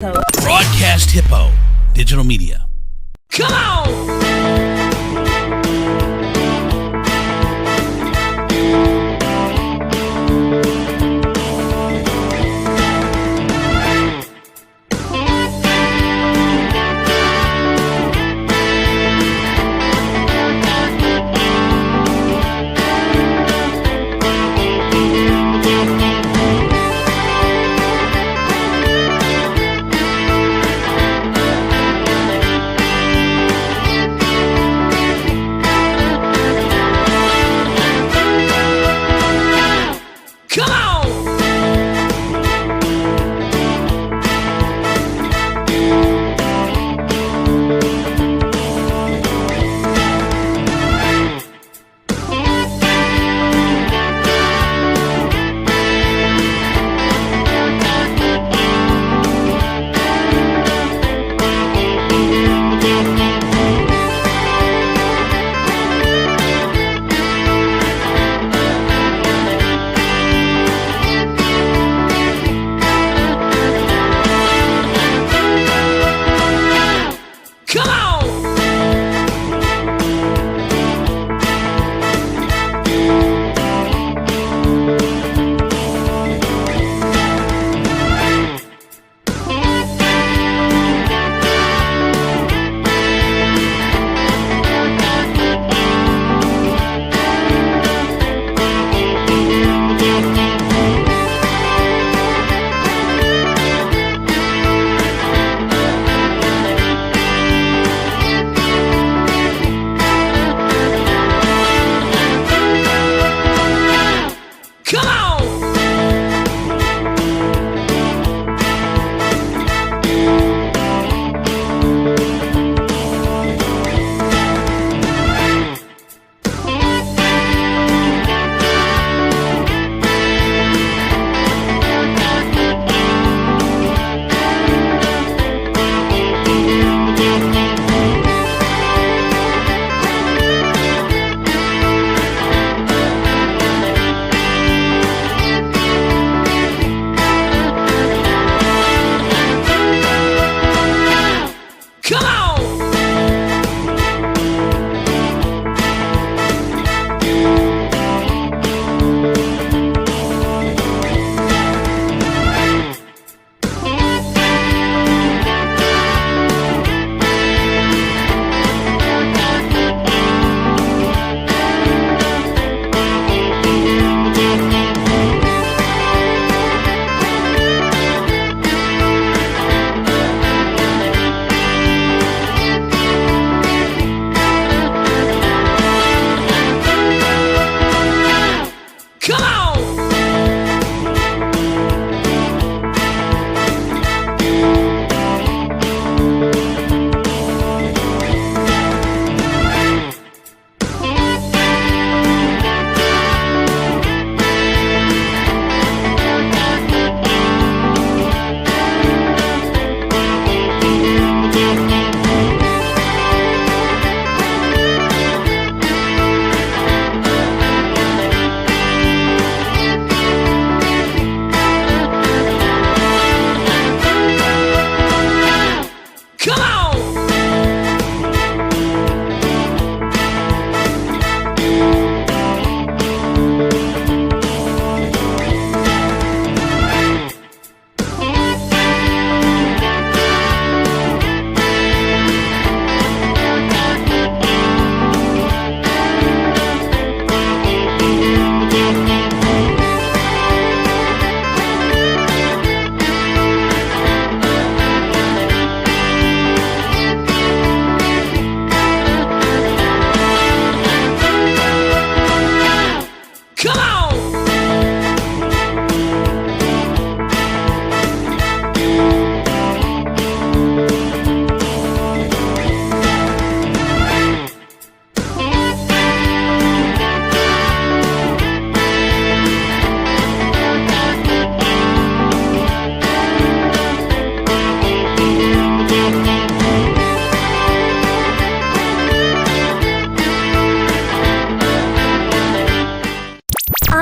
Broadcast Hippo Digital Media. Come on!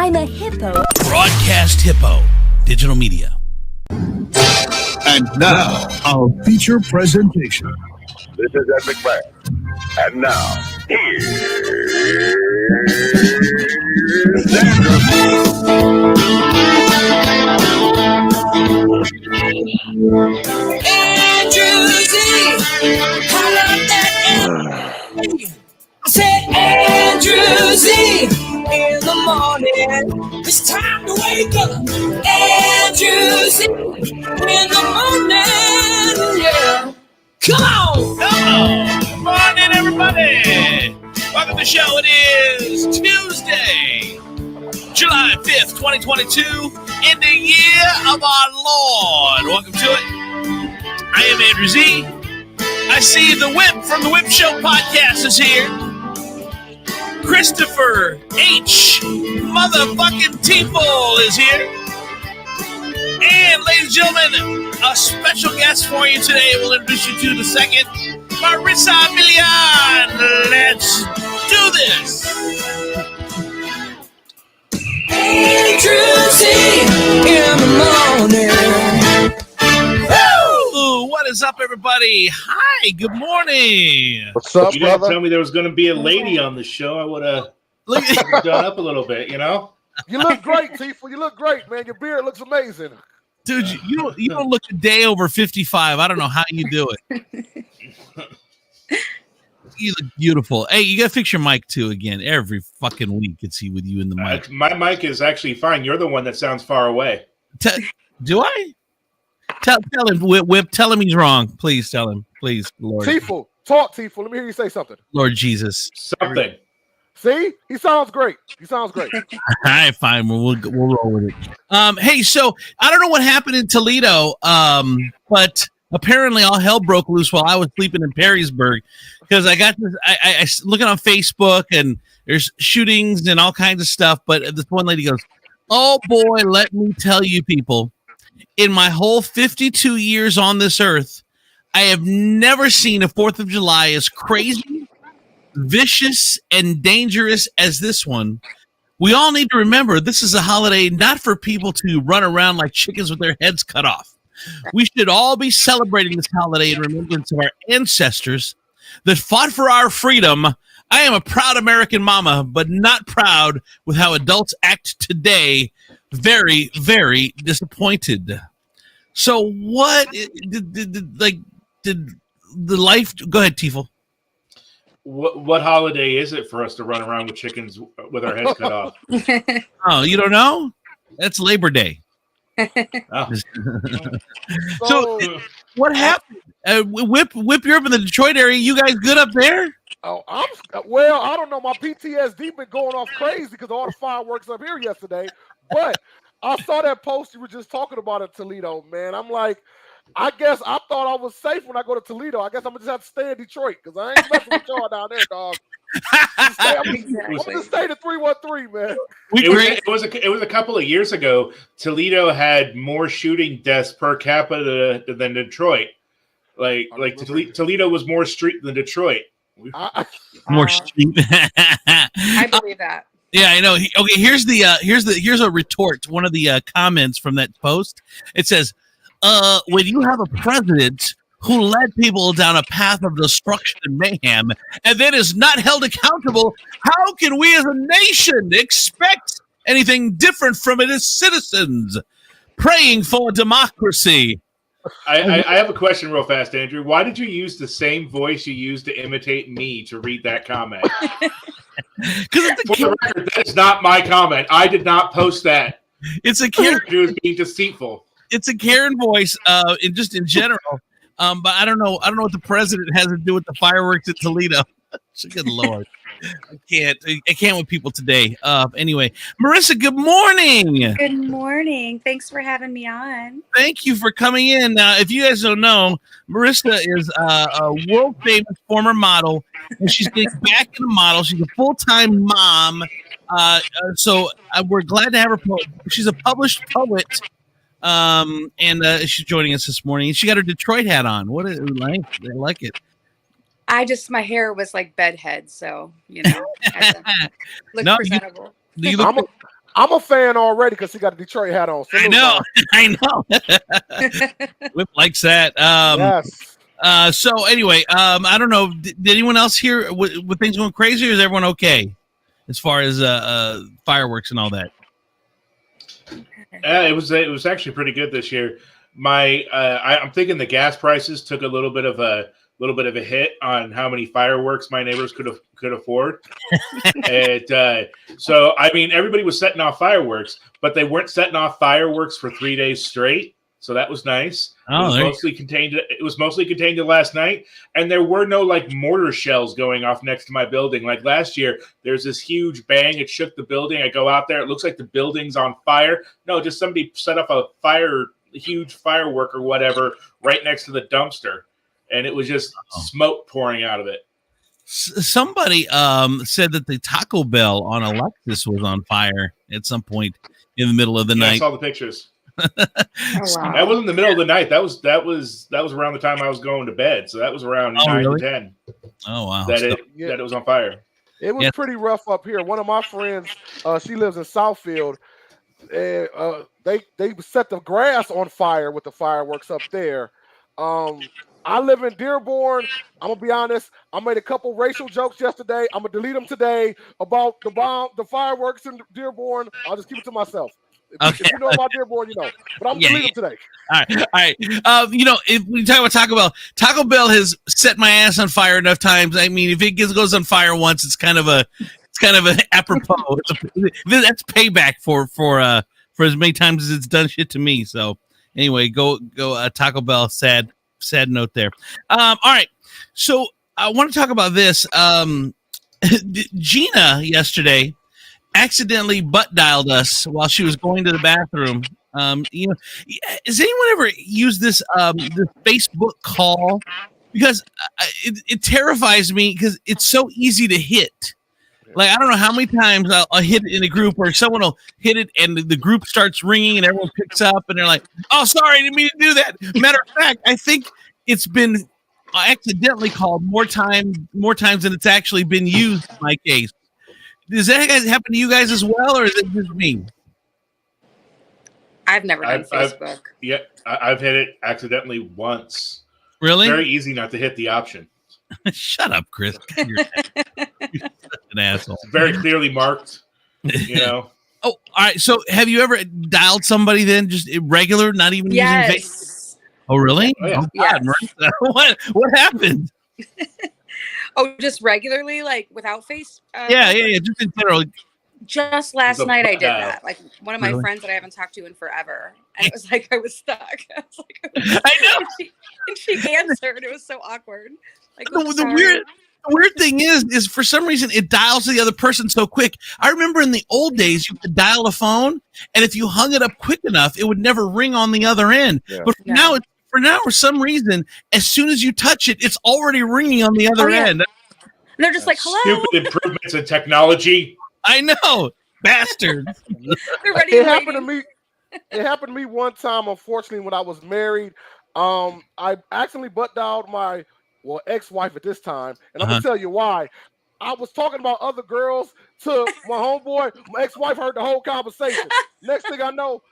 I'm a Hippo. Broadcast Hippo Digital Media. And now, our feature presentation. This is Ed McMahon. And now, here's Andrew. Andrew Z. I love that Andrew. I said Andrew Z. In the morning, it's time to wake up. Andrew Z. In the morning, yeah. Come on! Good morning, everybody. Welcome to the show. It is Tuesday, July 5th, 2022, in the year of our Lord. Welcome to it. I am Andrew Z. I see the Whip from the Whip Show podcast is here. Christopher H. Motherfucking T-Full is here. And, ladies and gentlemen, a special guest for you today. We'll introduce you to the second, Marissa Milian. Let's do this. Andrew Z. In the morning. Woo! What is up, everybody? Hi, good morning. What's up, You didn't brother? tell me there was going to be a lady on the show. I would have Look, done up a little bit, you know? You look great, Tifa. You look great, man. Your beard looks amazing. dude, you don't look a day over 55. I don't know how you do it. You look beautiful. Hey, you got to fix your mic too again. Every fucking week, it's with you in the mic. My mic is actually fine. You're the one that sounds far away. Do I? Tell him, Whip. Tell him he's wrong. Please tell him. Please, Lord. Tifa, talk, Tifa. Let me hear you say something. Lord Jesus. Something. See? He sounds great. He sounds great. All right, fine. We'll roll with it. Hey, so I don't know what happened in Toledo, but apparently all hell broke loose while I was sleeping in Perrysburg because I got this. I looking on Facebook and there's shootings and all kinds of stuff. But this one lady goes, "Oh boy, let me tell you, people, in my whole 52 years on this earth, I have never seen a 4th of July as crazy, vicious, and dangerous as this one. We all need to remember this is a holiday not for people to run around like chickens with their heads cut off. We should all be celebrating this holiday in remembrance of our ancestors that fought for our freedom. I am a proud American mama, but not proud with how adults act today. Very, very disappointed." So what did the life go ahead, Tifel? What holiday is it for us to run around with chickens with our heads cut off? Oh, you don't know? That's Labor Day. Oh. So what happened? Whip, you're up in the Detroit area. You guys good up there? Oh, I don't know. My PTSD been going off crazy because of all the fireworks up here yesterday. But I saw that post you were just talking about in Toledo, man. I'm like, I guess I thought I was safe when I go to Toledo. I guess I'm gonna just have to stay in Detroit because I ain't messing with y'all down there, dog. I'm gonna stay to 313, man. It was a couple of years ago. Toledo had more shooting deaths per capita than Detroit. Toledo was more street than Detroit. More street. I believe that. Yeah, I know. Okay, here's a retort. One of the comments from that post. It says, when you have a president who led people down a path of destruction and mayhem and then is not held accountable, how can we as a nation expect anything different from it as citizens? Praying for democracy. I have a question real fast, Andrew. Why did you use the same voice you used to imitate me to read that comment? Because that is not my comment. I did not post that. It's a Karen. Andrew is being deceitful. It's a Karen voice, in general. But I don't know what the president has to do with the fireworks in Toledo. Good Lord. I can't with people today. Anyway, Marissa, good morning. Good morning. Thanks for having me on. Thank you for coming in. If you guys don't know, Marissa is a world famous former model, and she's getting back into model. She's a full-time mom. So we're glad to have her. She's a published poet. And she's joining us this morning. She got her Detroit hat on. What is it like? I like it. My hair was like bedhead, so I had to look presentable. You look I'm a fan already because he got a Detroit hat on. I Salute, know. man. I know. Whip likes that. Yes. So anyway, I don't know. Did anyone else hear with things going crazy, or is everyone okay as far as fireworks and all that? It was actually pretty good this year. I'm thinking the gas prices took a little bit of a hit on how many fireworks my neighbors could afford. So I mean, everybody was setting off fireworks, but they weren't setting off fireworks for 3 days straight. So that was nice. Oh, it was mostly contained to last night, and there were no like mortar shells going off next to my building. Like last year, there's this huge bang. It shook the building. I go out there. It looks like the building's on fire. No, just somebody set up a huge firework or whatever right next to the dumpster, and it was just smoke pouring out of it. Somebody said that the Taco Bell on Alexis was on fire at some point in the middle of the night. I saw the pictures. Oh, wow. That wasn't the middle of the night. That was around the time I was going to bed. So that was around 9 really? to 10. Oh wow! That it was on fire. It was pretty rough up here. One of my friends, she lives in Southfield, and they set the grass on fire with the fireworks up there. I live in Dearborn. I'm gonna be honest. I made a couple racial jokes yesterday. I'm gonna delete them today about the fireworks in Dearborn. I'll just keep it to myself. If you know about Dearborn, you know. But I'm deleting them today. All right. If we talk about Taco Bell has set my ass on fire enough times. I mean, if it goes on fire once, it's kind of an apropos. That's payback for as many times as it's done shit to me. So anyway, go Taco Bell. Sad note there. All right. So I want to talk about this. Gina yesterday accidentally butt dialed us while she was going to the bathroom. Has anyone ever used this Facebook call? Because it terrifies me because it's so easy to hit. Like, I don't know how many times I'll hit it in a group or someone will hit it and the group starts ringing and everyone picks up and they're like, oh, sorry, I didn't mean to do that. Matter of fact, I think it's been accidentally called more times than it's actually been used in my case. Does that happen to you guys as well, or is it just me? I've never done Facebook. I've hit it accidentally once. Really? It's very easy not to hit the option. Shut up, Chris. You're such an asshole. It's very clearly marked, Oh, all right. So have you ever dialed somebody then, just regular, not even using Facebook? Oh, really? Oh, yeah. Oh, God, Marissa. What happened? Oh, just regularly, like without face? Yeah. Just in general. Just last night I did dial. that. Like one of my friends that I haven't talked to in forever. And it was like I was stuck. I was like, I know. And she answered. It was so awkward. Like The weird thing is for some reason it dials to the other person so quick. I remember in the old days you could dial a phone, and if you hung it up quick enough, it would never ring on the other end. Yeah. But for now, for some reason, as soon as you touch it, it's already ringing on the other end. And they're just like, hello. Stupid improvements in technology. I know, bastards. They're ready. It happened to me. It happened to me one time. Unfortunately, when I was married, I accidentally butt dialed my ex-wife at this time, and I'm gonna tell you why. I was talking about other girls to my homeboy. My ex-wife heard the whole conversation. Next thing I know,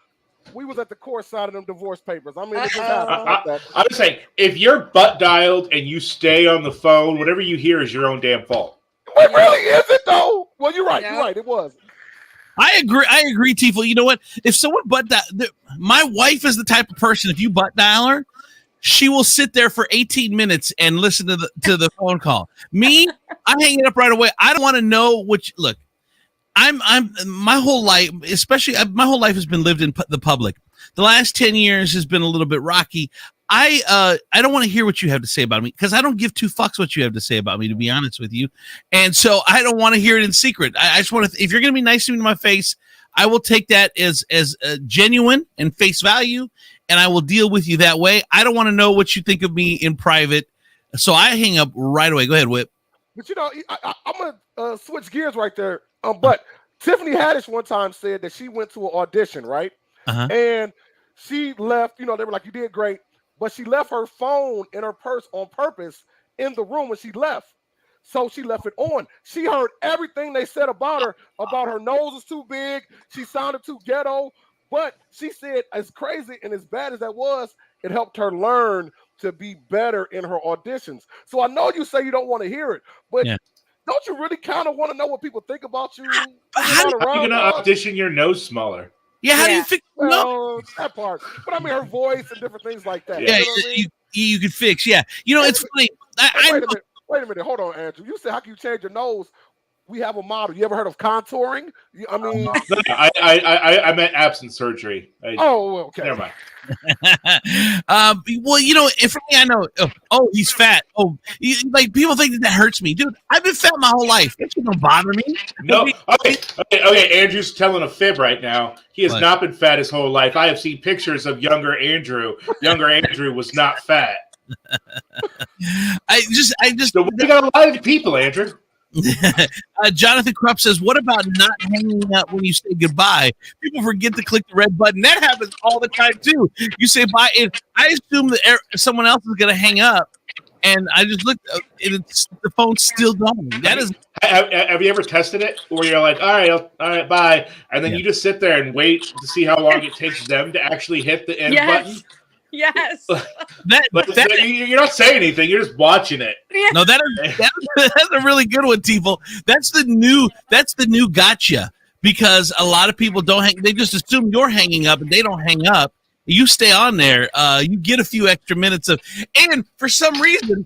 we was at the court signing them divorce papers. I mean, it just happened like that. I'm just saying, if you're butt dialed and you stay on the phone, whatever you hear is your own damn fault. It really isn't, though. Well, you're right. You're right. It was. I agree, Tifo. You know what? If someone butt dial, my wife is the type of person. If you butt dial her, she will sit there for 18 minutes and listen to the phone call. Me, I'm hanging up right away. I don't want to know look. I'm my whole life, especially my whole life has been lived in the public. The last 10 years has been a little bit rocky. I don't want to hear what you have to say about me because I don't give two fucks what you have to say about me, to be honest with you. And so I don't want to hear it in secret. I just want to, if you're going to be nice to me to my face, I will take that as genuine and face value, and I will deal with you that way. I don't want to know what you think of me in private. So I hang up right away. Go ahead, Whip. But I'm going to switch gears right there. But Tiffany Haddish one time said that she went to an audition, right? And she left, they were like, you did great. But she left her phone in her purse on purpose in the room when she left. So she left it on. She heard everything they said about her nose was too big. She sounded too ghetto. But she said, as crazy and as bad as that was, it helped her learn to be better in her auditions. So I know you say you don't want to hear it, but don't you really kind of want to know what people think about you? How are you going to audition your nose smaller? Yeah, how do you fix that part? But I mean, her voice and different things like that. Yeah, you know what I mean? you could fix. Yeah, you know, it's funny. Wait a minute. Hold on, Andrew. You said how can you change your nose? We have a model. You ever heard of contouring? I mean, I meant absence surgery. Okay. Never mind. Well, you know, for me, I know. Oh, he's fat. Oh, like people think that hurts me, dude. I've been fat my whole life. That shit don't bother me. No. Okay. Andrew's telling a fib right now. He has not been fat his whole life. I have seen pictures of younger Andrew. Younger Andrew was not fat. I just. So we got a lot of people, Andrew. Jonathan Krupp says, what about not hanging up when you say goodbye? People forget to click the red button. That happens all the time too. You say bye, and I assume that someone else is going to hang up, and I just look, and the phone's still going. That is. Have you ever tested it where you're like, all right, bye, and then you just sit there and wait to see how long it takes them to actually hit the end button? Yes. You're not saying anything. You're just watching it. No, that's a really good one, Tifel. That's the new gotcha, because a lot of people don't hang. They just assume you're hanging up, and they don't hang up. You stay on there. You get a few extra minutes of, and for some reason,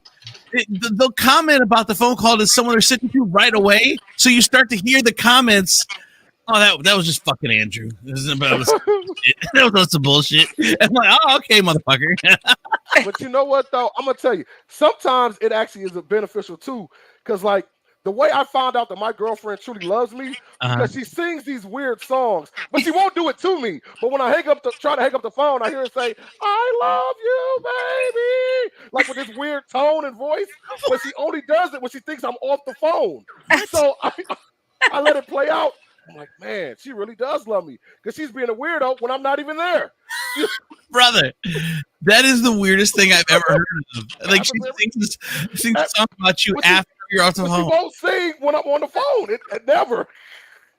they'll comment about the phone call to someone they're sitting to right away. So you start to hear the comments. Oh, that was just fucking Andrew. That was some bullshit. I'm like, oh, okay, motherfucker. But you know what, though? I'm going to tell you, sometimes it actually is beneficial, too, because, like, the way I found out that my girlfriend truly loves me, because she sings these weird songs, but she won't do it to me. But when I try to hang up the phone, I hear her say, I love you, baby, like with this weird tone and voice, but she only does it when she thinks I'm off the phone. So I let it play out. I'm like, man, she really does love me because she's being a weirdo when I'm not even there. Brother, that is the weirdest thing I've ever heard of. Like, she sings a song about you after you're off the phone. She won't sing when I'm on the phone. It never.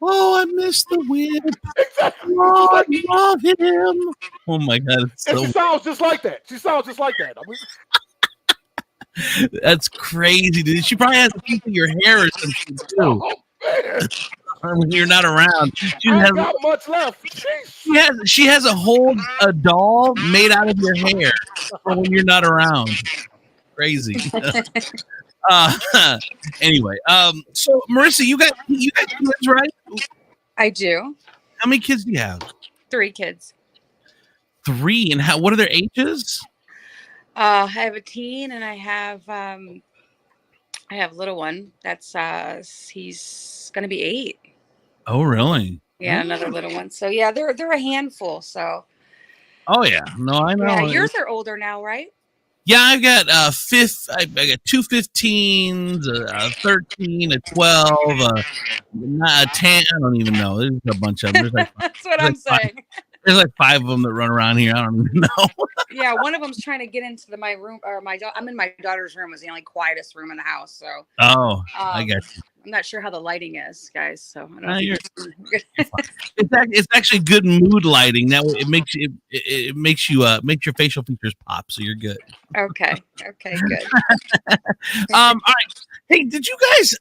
Oh, I miss the wind. Exactly. Oh, I love him. Oh, my God. And she sounds just like that. I mean, that's crazy, dude. She probably has a piece of your hair or something, too. Oh, man. When you're not around, she has not much left. She has a doll made out of your hair for when you're not around. Crazy. Anyway, so Marissa, you got kids, right? I do. How many kids do you have? 3 kids. 3, and what are their ages? I have a teen, and I have a little one. That's he's gonna be 8. Oh, really? Yeah, another little one. So yeah, they're a handful. So. Oh yeah, no, I know. Yeah, yours are older now, right? Yeah, I've got I got 2 15s, a 13, a 12, a 10. I don't even know. There's a bunch of them. That's what I'm saying. There's like 5 of them that run around here. I don't even know. Yeah, one of them's trying to get into my room, or I'm in my daughter's room. It's the only quietest room in the house. So. Oh, I got you. I'm not sure how the lighting is, guys. So I don't it's actually good mood lighting. That way it makes makes your facial features pop. So you're good. Okay, good. All right. Hey, did you guys?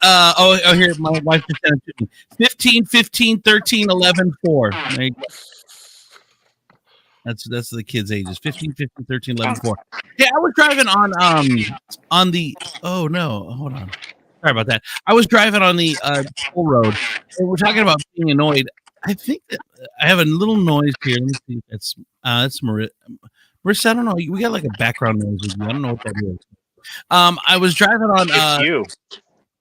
Here my wife just sent it to me. 15, 15, 13, 11, 4. There you go. That's the kids' ages. 15, 15, 13, 11, 4. Yeah, I was driving on the. Oh no, hold on. Sorry about that. I was driving on the toll road, and we're talking about being annoyed. I think that I have a little noise here. Let me see. It's Marissa. Marissa, I don't know. We got like a background noise with you. I don't know what that is. I was driving on. It's you.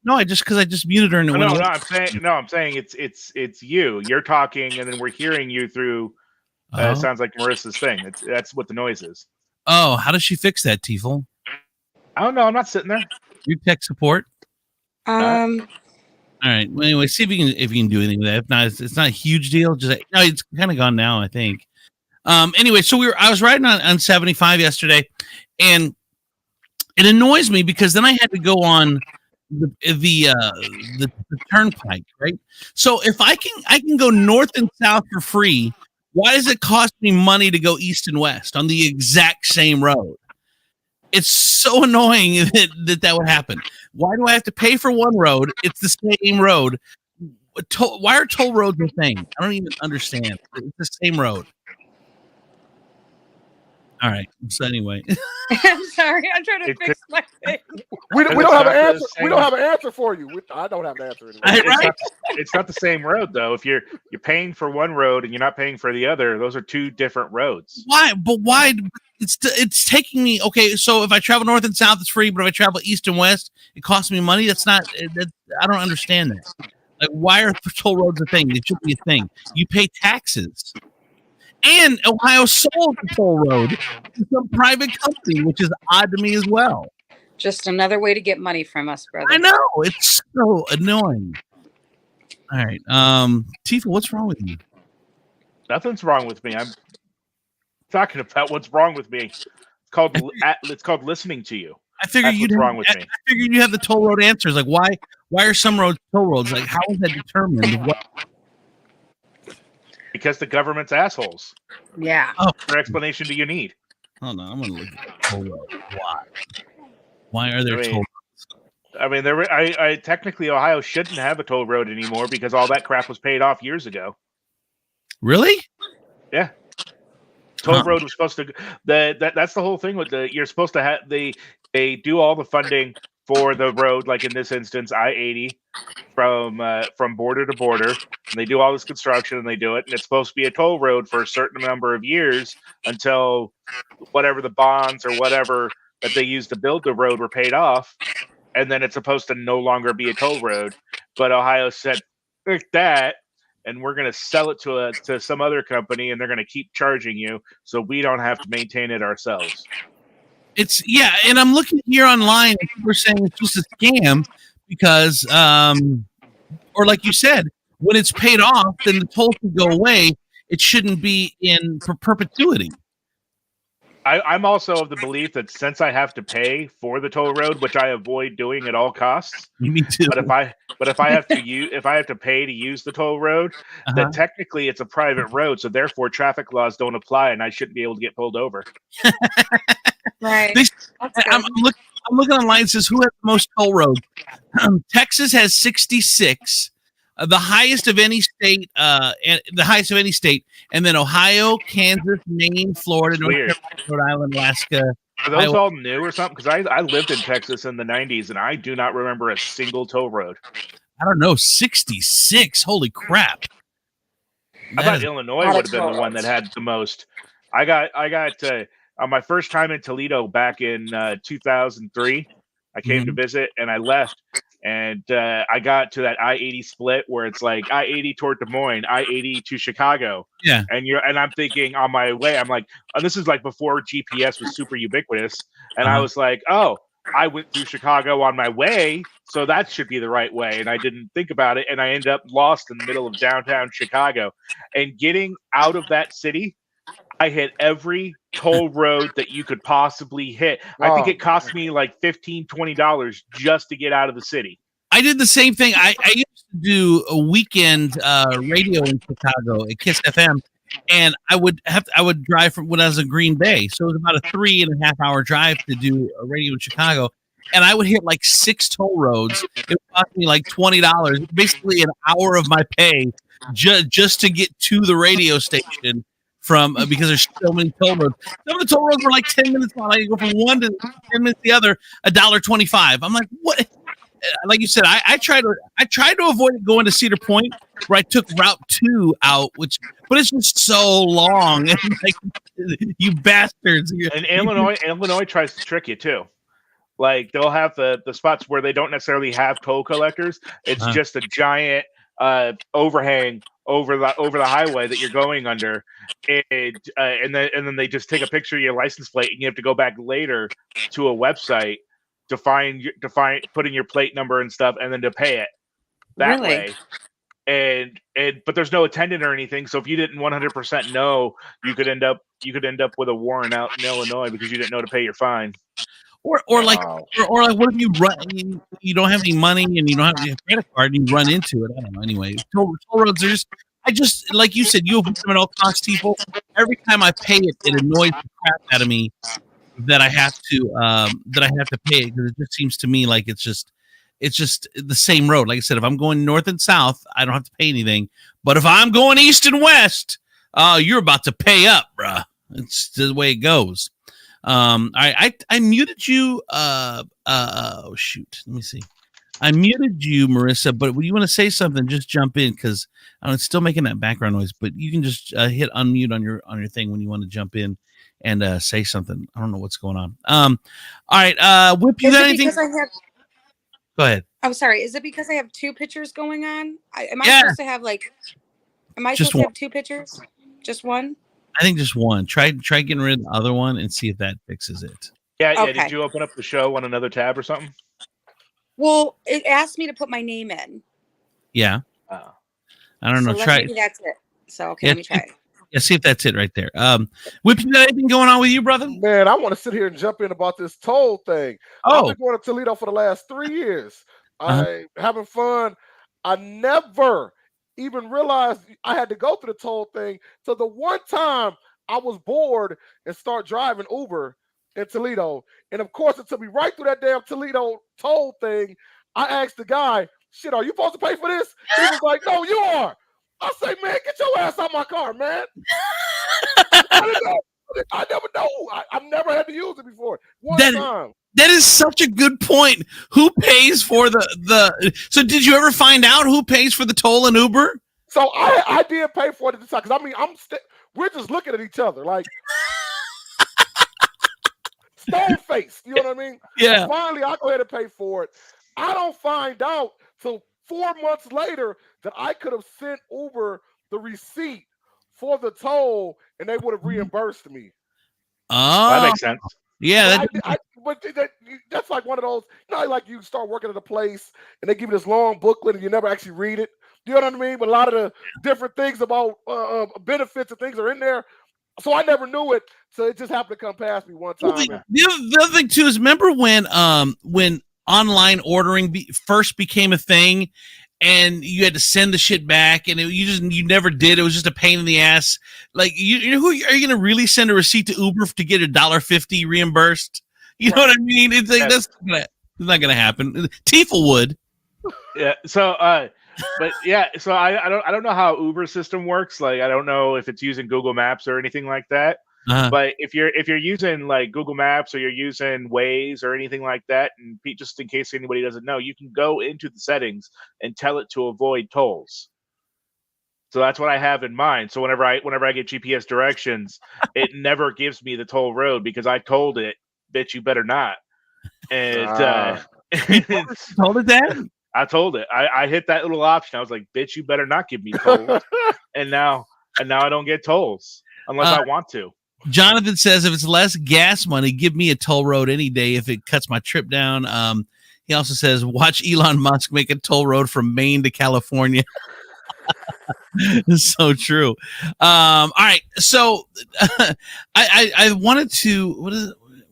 No, because I just muted her. And I'm saying it's you. You're talking, and then we're hearing you through. It sounds like Marissa's thing. That's what the noise is. Oh, how does she fix that, Tifel? I don't know. I'm not sitting there. You tech support. All right. Well, anyway, see if you can do anything with that. If not, it's not a huge deal. No, it's kind of gone now, I think. Anyway, so I was riding on 75 yesterday, and it annoys me because then I had to go on the turnpike, right? So if I can go north and south for free, why does it cost me money to go east and west on the exact same road? It's so annoying that would happen. Why do I have to pay for one road? It's the same road. Why are toll roads a thing? I don't even understand. It's the same road. All right. So anyway, I'm sorry. I'm trying to fix my thing. We don't have an answer. We don't have an answer for you. I don't have an answer anymore. It's not the same road though. If you're paying for one road and you're not paying for the other, those are two different roads. Why? But why? It's taking me. Okay, so if I travel north and south, it's free. But if I travel east and west, it costs me money. That's not. I don't understand that. Like, why are toll roads a thing? It should be a thing. You pay taxes. And Ohio sold the toll road to some private company, which is odd to me as well. Just another way to get money from us, brother. I know. It's so annoying. All right. Tifa, what's wrong with you? Nothing's wrong with me. I'm talking about what's wrong with me. It's called listening to you. I figured That's what's wrong with me. I figured you have the toll road answers. Like, why are some roads toll roads? Like, how is that determined? Because the government's assholes. Yeah. Oh, what explanation do you need? Hold on, I'm gonna look at the toll road. Why are there toll roads? I mean, I technically Ohio shouldn't have a toll road anymore because all that crap was paid off years ago. Really? Yeah. Toll road was supposed to. That's the whole thing with you're supposed to have they do all the funding for the road, like in this instance, I-80 from border to border, and they do all this construction and they do it, and it's supposed to be a toll road for a certain number of years until whatever the bonds or whatever that they used to build the road were paid off, and then it's supposed to no longer be a toll road. But Ohio said, "Like that." And we're going to sell it to some other company, and they're going to keep charging you, so we don't have to maintain it ourselves. And I'm looking here online, and people are saying it's just a scam because, or like you said, when it's paid off, then the toll should go away. It shouldn't be in for perpetuity. I'm also of the belief that since I have to pay for the toll road, which I avoid doing at all costs, me too. But if I have to pay to use the toll road, then technically it's a private road, so therefore traffic laws don't apply, and I shouldn't be able to get pulled over. Right. I'm looking online. It says who has the most toll roads. Texas has 66. The highest of any state, and then Ohio, Kansas, Maine, Florida, North Carolina, Rhode Island, Alaska. Are those all new or something? Because I lived in Texas in the 90s, and I do not remember a single toll road. I don't know, 66. Holy crap! I thought Illinois would have been the one that had the most. I got on my first time in Toledo back in 2003. I came to visit, and I left. And I got to that I-80 split where it's like I-80 toward Des Moines, I-80 to Chicago. Yeah. And I'm thinking on my way, I'm like, oh, this is like before GPS was super ubiquitous. And I was like, oh, I went through Chicago on my way, so that should be the right way. And I didn't think about it. And I ended up lost in the middle of downtown Chicago. And getting out of that city, I hit every toll road that you could possibly hit. I think it cost me like $15, $20 just to get out of the city. I did the same thing. I used to do a weekend radio in Chicago at KISS FM, and I would drive from when I was in Green Bay. So it was about a 3.5 hour drive to do a radio in Chicago. And I would hit like 6 toll roads. It would cost me like $20, basically an hour of my pay just to get to the radio station. Because there's so many toll roads. Some of the toll roads were like 10 minutes long. I go from one to 10 minutes the other, $1.25. I'm like, what? Like you said, I tried to avoid going to Cedar Point, where I took Route 2 out, but it's just so long. And like, you bastards. And Illinois tries to trick you too. Like they'll have the spots where they don't necessarily have toll collectors. It's just a giant overhang over the highway that you're going under, and then they just take a picture of your license plate, and you have to go back later to a website to put in your plate number and stuff, and then to pay it that way. And but there's no attendant or anything, so if you didn't 100% know, you could end up with a warrant out in Illinois because you didn't know to pay your fine. or like Wow. or like what if you don't have any money and you don't have a credit card and you run into it? I don't know. Anyway, toll roads are just I just like you said, you avoid them at all costs, people. Every time I pay it, it annoys the crap out of me that I have to pay it, because it just seems to me like it's just the same road. Like I said, if I'm going north and south, I don't have to pay anything. But if I'm going east and west, you're about to pay up, bruh. It's the way it goes. I muted you. Oh shoot, let me see. I muted you, Marissa. But when you want to say something, just jump in, because it's still making that background noise. But you can just hit unmute on your thing when you want to jump in and say something. I don't know what's going on. All right, Whip, you got anything? Go ahead. I'm sorry. Is it because I have two pictures going on? Am I Yeah. supposed to have Just supposed to one. have two pictures? Just one? I think just one. Try getting rid of the other one and see if that fixes it. Yeah. Okay. Did you open up the show on another tab or something? Well, it asked me to put my name in. Yeah. Oh. I don't know. So Try. maybe that's it. So okay, Yeah, let me try it. Yeah, see if that's it right there. Whip, you got anything going on with you, brother? Man, I want to sit here and jump in about this toll thing. I've been going to Toledo for the last 3 years. I having fun. I never even realized I had to go through the toll thing. So the one time I was bored and start driving Uber in Toledo, and of course it took me right through that damn Toledo toll thing. I asked the guy, "Shit, are you supposed to pay for this?" He was like, "No, you are." I say, "Man, get your ass out my car, man." I never know. I've never had to use it before. One time. That is such a good point. Who pays for the? So did you ever find out who pays for the toll in Uber? So I did pay for it at the time, because I mean we're just looking at each other like stone faced. You know what I mean? Yeah. So finally, I go ahead and pay for it. I don't find out till 4 months later that I could have sent Uber the receipt for the toll, and they would have reimbursed me. Oh, That makes sense. Yeah, But that's like one of those, like you start working at a place and they give you this long booklet and you never actually read it. You know what I mean? But a lot of the different things about benefits and things are in there. So I never knew it. So it just happened to come past me one time. The other thing too is, remember when online ordering first became a thing, and you had to send the shit back, and you never did. It was just a pain in the ass. Like, you know, who are you going to really send a receipt to Uber to get $1.50 reimbursed? You know what I mean? It's like that's not going to happen. Tiefel would. Yeah. So, but yeah. So I don't know how Uber system works. Like, I don't know if it's using Google Maps or anything like that. But if you're using like Google Maps, or you're using Waze or anything like that, and just in case anybody doesn't know, you can go into the settings and tell it to avoid tolls. So that's what I have in mind. So whenever I get GPS directions, it never gives me the toll road, because I told it, "Bitch, you better not." And told it that? I told it. I hit that little option. I was like, "Bitch, you better not give me tolls." and now I don't get tolls unless I want to. Jonathan says, if it's less gas money, give me a toll road any day if it cuts my trip down. He also says, watch Elon Musk make a toll road from Maine to California. It's so true. All right. So I wanted to, what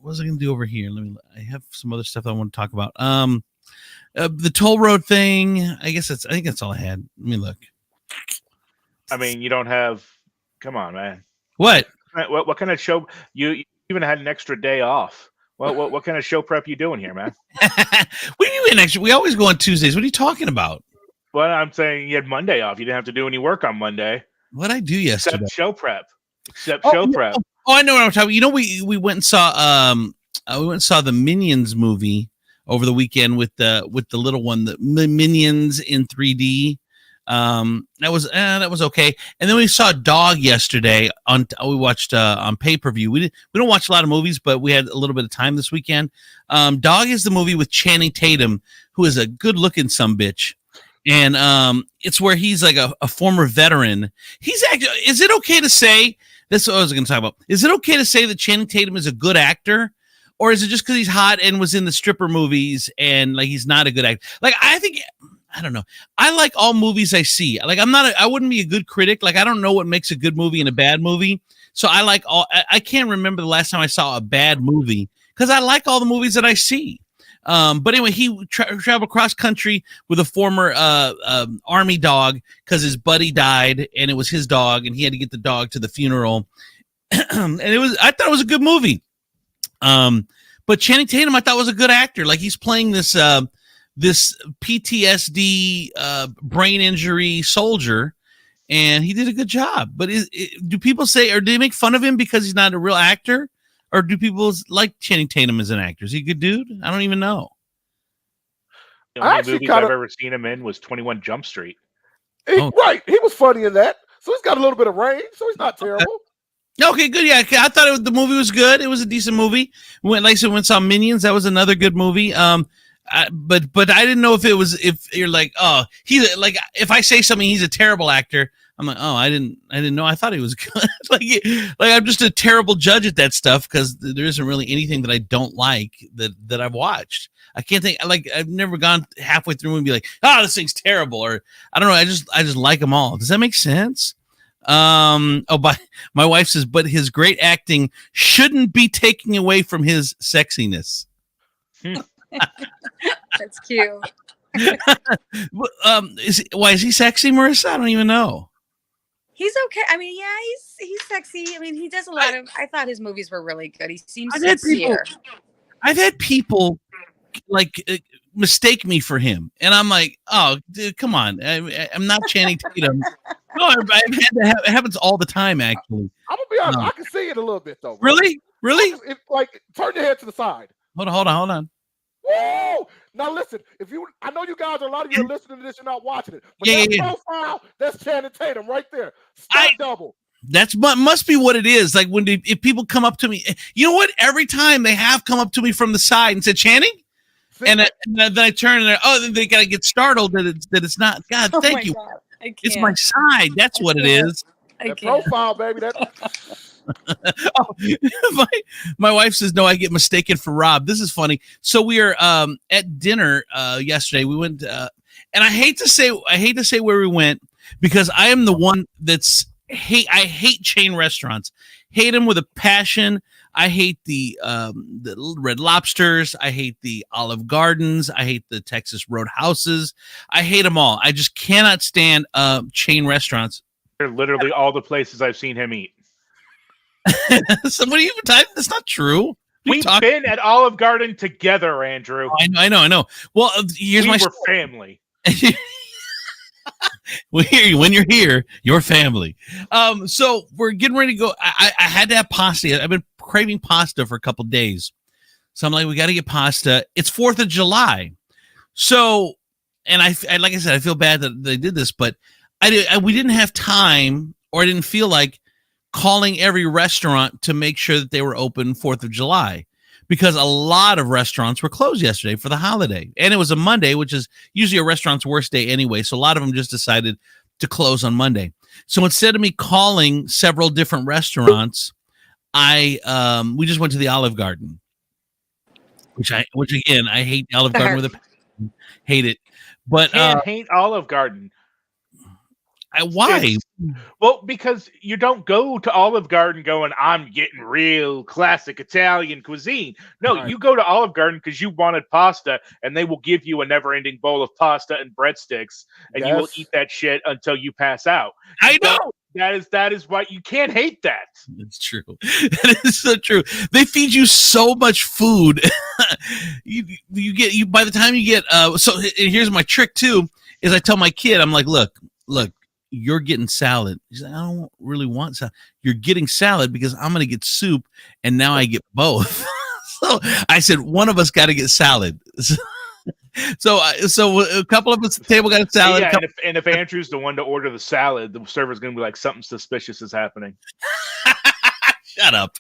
was I going to do over here? I have some other stuff I want to talk about. The toll road thing, I think that's all I had. Let me look. I mean, you don't have, come on, man. What kind of show? You even had an extra day off. What kind of show prep you doing here, man? What do you mean extra? We always go on Tuesdays. What are you talking about? Well, I'm saying you had Monday off. You didn't have to do any work on Monday. What did I do yesterday? Except show prep. Prep. Oh, I know what I'm talking about. You know, we went and saw the Minions movie over the weekend with the little one, the Minions in 3D. That was okay. And then we saw Dog yesterday we watched on pay-per-view. We don't watch a lot of movies, but we had a little bit of time this weekend. Dog is the movie with Channing Tatum, who is a good-looking sumbitch. And it's where he's like a former veteran. He's actually, is it okay to say, this is what I was going to talk about. Is it okay to say that Channing Tatum is a good actor? Or is it just because he's hot and was in the stripper movies and like he's not a good actor? Like, I don't know. I like all movies I see. Like, I wouldn't be a good critic. Like, I don't know what makes a good movie and a bad movie. So I like all. I can't remember the last time I saw a bad movie because I like all the movies that I see. But anyway, he traveled cross country with a former army dog because his buddy died, and it was his dog, and he had to get the dog to the funeral. And I thought it was a good movie. But Channing Tatum, I thought was a good actor. Like he's playing this this PTSD brain injury soldier, and he did a good job. But do people say, or do they make fun of him because he's not a real actor? Or do people like Channing Tatum as an actor? Is he a good dude? I don't even know. The only movies I've ever seen him in was 21 Jump Street. Right. He was funny in that. So he's got a little bit of range. So he's not terrible. Okay, good. Yeah, I thought the movie was good. It was a decent movie. Like I said, went saw Minions. That was another good movie. But I didn't know if you're like, oh, he's like, if I say something, he's a terrible actor. I'm like, oh, I didn't know. I thought he was good. like I'm just a terrible judge at that stuff because there isn't really anything that I don't like that I've watched. I can't think. Like I've never gone halfway through and be like, oh, this thing's terrible, or I don't know. I just like them all. Does that make sense? But my wife says, but his great acting shouldn't be taking away from his sexiness. That's cute. Is he sexy, Marissa? I don't even know. He's okay. I mean, yeah, he's sexy. I mean, he does a lot of. I thought his movies were really good. He seems sincere. I've had people like mistake me for him, and I'm like, oh, dude, come on, I'm not Channing Tatum. No, I've had that. It happens all the time, actually. I'm gonna be honest. I can see it a little bit though. Really? Like, turn your head to the side. Hold on. Whoa! Now listen, I know you guys, a lot of you are listening to this, you're not watching it. But profile, that's Channing Tatum right there. Double. That's must be what it is. Like if people come up to me, you know what? Every time they have come up to me from the side and said Channing, and then I turn and then they gotta get startled that it's not. God, thank you. God, it's my side. That's what it is. That profile, baby. My wife says no. I get mistaken for Rob. This is funny. So we are at dinner yesterday. We went, and I hate to say where we went because I am the one that's I hate chain restaurants. Hate them with a passion. I hate the Red Lobsters. I hate the Olive Gardens. I hate the Texas Roadhouses. I hate them all. I just cannot stand chain restaurants. They're literally all the places I've seen him eat. So what are you typing? That's not true. We've been at Olive Garden together, Andrew. Oh, I know. Well, here's we're family. When you're here, your family. So we're getting ready to go. I had to have pasta. I've been craving pasta for a couple days. So I'm like, we got to get pasta. It's 4th of July. So, and I like I said, I feel bad that they did this, but we didn't have time, or I didn't feel like calling every restaurant to make sure that they were open 4th of July, because a lot of restaurants were closed yesterday for the holiday. And it was a Monday, which is usually a restaurant's worst day anyway. So a lot of them just decided to close on Monday. So instead of me calling several different restaurants, we just went to the Olive Garden, which again, I hate Olive Garden with a passion. Hate it. But can't hate Olive Garden. Why? Well, because you don't go to Olive Garden going, I'm getting real classic Italian cuisine. No, right. You go to Olive Garden because you wanted pasta, and they will give you a never-ending bowl of pasta and breadsticks, and you will eat that shit until you pass out. I know. That is why you can't hate that. It's true. It is so true. They feed you so much food. you get by the time you get so here's my trick too, is I tell my kid, I'm like, look, you're getting salad. He's like, I don't really want salad. You're getting salad because I'm going to get soup, and now I get both. So I said, one of us got to get salad. So a couple of us at the table got a salad. Yeah, and if Andrew's the one to order the salad, the server's going to be like, something suspicious is happening. Shut up.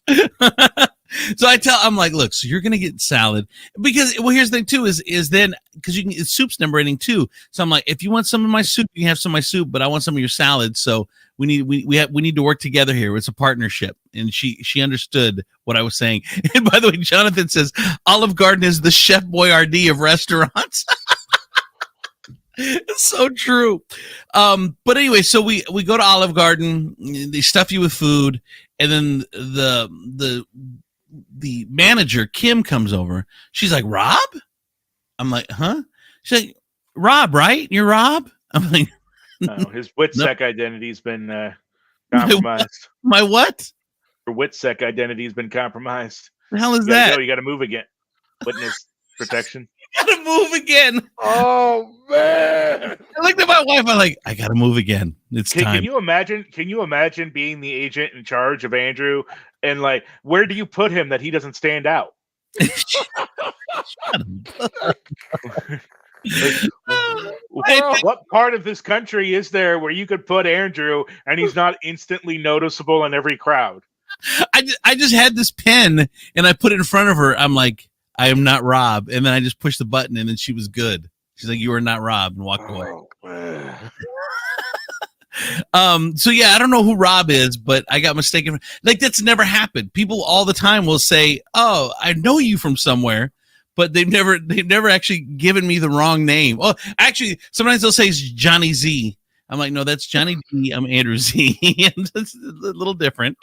So I'm like, look, so you're going to get salad because, well, here's the thing too, is then, because soup's never ending too. So I'm like, if you want some of my soup, you can have some of my soup, but I want some of your salad. So we need to work together here. It's a partnership. And she understood what I was saying. And by the way, Jonathan says Olive Garden is the Chef Boyardee of restaurants. It's so true. But anyway, so we go to Olive Garden, they stuff you with food, and then the manager, Kim, comes over. She's like, Rob? I'm like, huh? She's like, Rob, right? You're Rob? I'm like, His WITSEC identity's been compromised. my what? Your WITSEC identity's been compromised. The hell is You gotta that? go, you got to move again. Witness protection. Gotta move again. Oh man! I looked at my wife. I'm like, I gotta move again. It's time. Can you imagine? Can you imagine being the agent in charge of Andrew and like, where do you put him that he doesn't stand out? What part of this country is there where you could put Andrew and he's not instantly noticeable in every crowd? I just had this pen and I put it in front of her. I'm like, I am not Rob. And then I just pushed the button and then she was good. She's like, you are not Rob, and walked away. So yeah, I don't know who Rob is, but I got mistaken. Like, that's never happened. People all the time will say, oh, I know you from somewhere, but they've never actually given me the wrong name. Oh, actually, sometimes they'll say it's Johnny Z. I'm like, no, that's Johnny D. I'm Andrew Z. And that's a little different,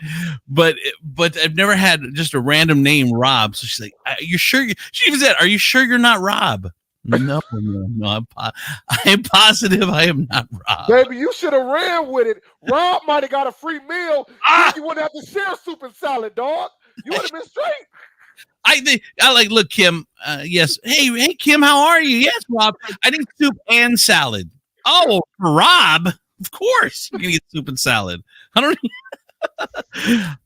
but I've never had just a random name, Rob. So she's like, "You're sure?" She even said, "Are you sure you're not Rob?" No. I'm positive I am not Rob. Baby, you should have ran with it. Rob might have got a free meal. You wouldn't have to share soup and salad, dog. You would have been straight. I like, look, Kim. Yes. Hey, Kim, how are you? Yes, Rob. I need soup and salad. Oh, Rob, of course you're gonna get soup and salad. I don't.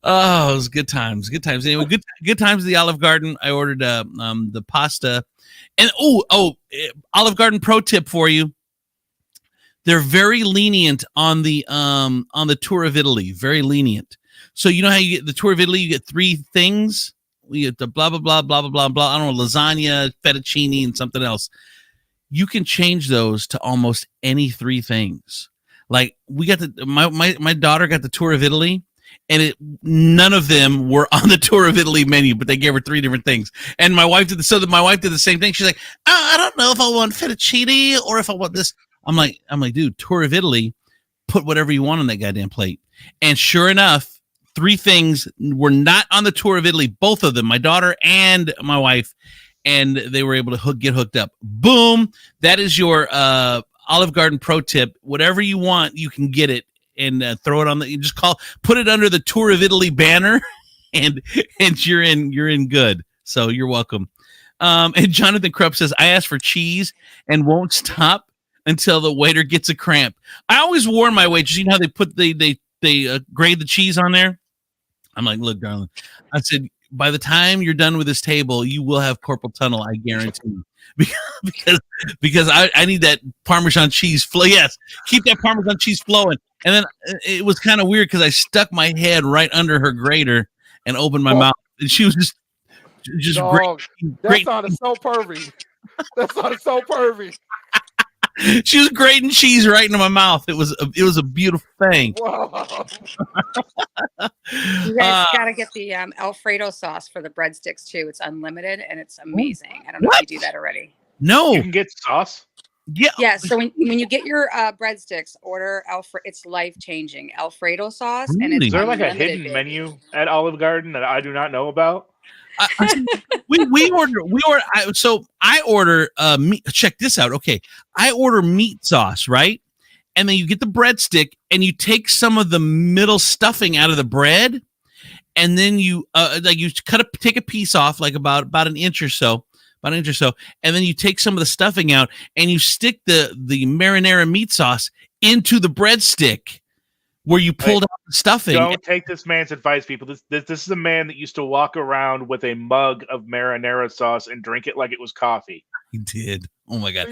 Oh, it was good times. Good times. Anyway, good times at the Olive Garden. I ordered the pasta, and Olive Garden pro tip for you. They're very lenient on the tour of Italy. Very lenient. So you know how you get the tour of Italy? You get 3 things. You get the blah blah blah blah blah blah blah. I don't know, lasagna, fettuccine, and something else. You can change those to almost any 3 things. Like, we got my daughter got the tour of Italy, and none of them were on the tour of Italy menu, but they gave her 3 different things. And my wife did my wife did the same thing. She's like, I don't know if I want fettuccine or if I want this. I'm like, dude, tour of Italy, put whatever you want on that goddamn plate. And sure enough, 3 things were not on the tour of Italy, both of them, my daughter and my wife. And they were able to get hooked up. Boom. That is your Olive Garden pro tip. Whatever you want, you can get it and throw it on you just put it under the Tour of Italy banner and you're in good. So you're welcome. And Jonathan Krupp says, I asked for cheese and won't stop until the waiter gets a cramp. I always warn my waiters, you know how they put they grade the cheese on there? I'm like, look, darling, I said, by the time you're done with this table, you will have carpal tunnel, I guarantee you. Because I need that Parmesan cheese flow. Yes, keep that Parmesan cheese flowing. And then it was kind of weird because I stuck my head right under her grater and opened my mouth. And she was just Dog, great. That sounded so pervy. That sounded so pervy. She was grating cheese right into my mouth. It was a beautiful thing. Wow. You guys gotta get the Alfredo sauce for the breadsticks too. It's unlimited and it's amazing. I don't know if you do that already. No, You can get sauce. Yeah. So when you get your breadsticks, order It's life changing Alfredo sauce, and Really? it's Is there like a unlimited, hidden baby. menu at Olive Garden that I do not know about? we order. I order meat. Check this out. Okay, I order meat sauce, right? And then you get the breadstick and you take some of the middle stuffing out of the bread, and then you take a piece off, like about an inch or so, and then you take some of the stuffing out and you stick the marinara meat sauce into the breadstick where you pulled out the stuffing. Don't take this man's advice, people. This is a man that used to walk around with a mug of marinara sauce and drink it like it was coffee. He did. Oh my god.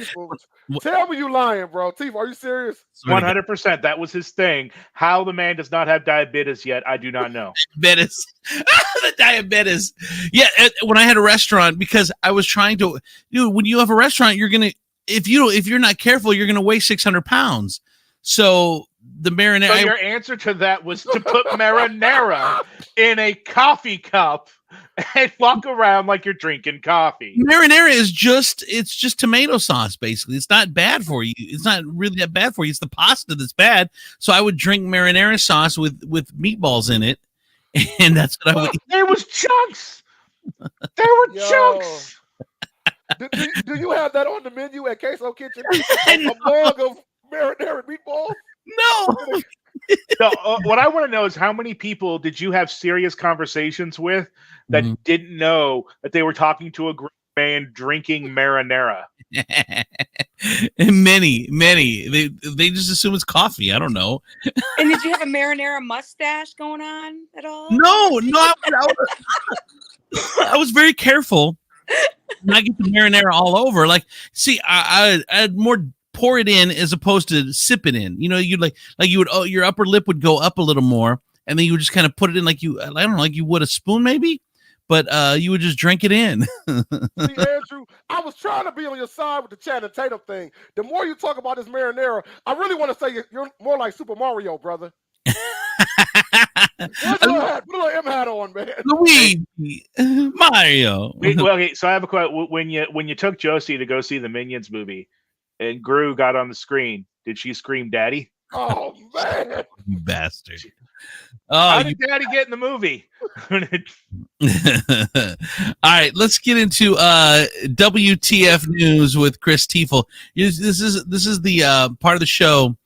Tell me you lying, bro. Tief, are you serious? 100%. That was his thing. How the man does not have diabetes yet, I do not know. Diabetes. The diabetes. Yeah, when I had a restaurant, because I was trying to, when you have a restaurant, you're gonna, if you're not careful, you're gonna weigh 600 pounds. So the marinara. So your answer to that was to put marinara in a coffee cup and walk around like you're drinking coffee. Marinara is just tomato sauce, basically. It's not bad for you. It's not really that bad for you. It's the pasta that's bad. So I would drink marinara sauce with meatballs in it, and that's what I would. There was chunks. There were Yo. chunks. Do you have that on the menu at Queso Kitchen? I A know. mug of marinara meatballs? No. No, what I want to know is how many people did you have serious conversations with that Mhm. didn't know that they were talking to a grown man drinking marinara? many. They just assume it's coffee. I don't know. And did you have a marinara mustache going on at all? No. I was very careful not get the marinara all over. Like, see, I'd more pour it in as opposed to sip it in. You know, you'd like you would. Oh, your upper lip would go up a little more, and then you would just kind of put it in like you. I don't know, like you would a spoon maybe, but you would just drink it in. See, Andrew, I was trying to be on your side with the Channing Tatum thing. The more you talk about this marinara, I really want to say you're more like Super Mario, brother. Put a little M hat on, man. Luigi, Mario. Wait, well, okay, so I have a question. When you took Josie to go see the Minions movie, and Gru got on the screen, did she scream "Daddy"? Oh man, You bastard. How Oh, did Daddy get in the movie? all right, let's get into WTF news with Chris Tiefel. This is the part of the show,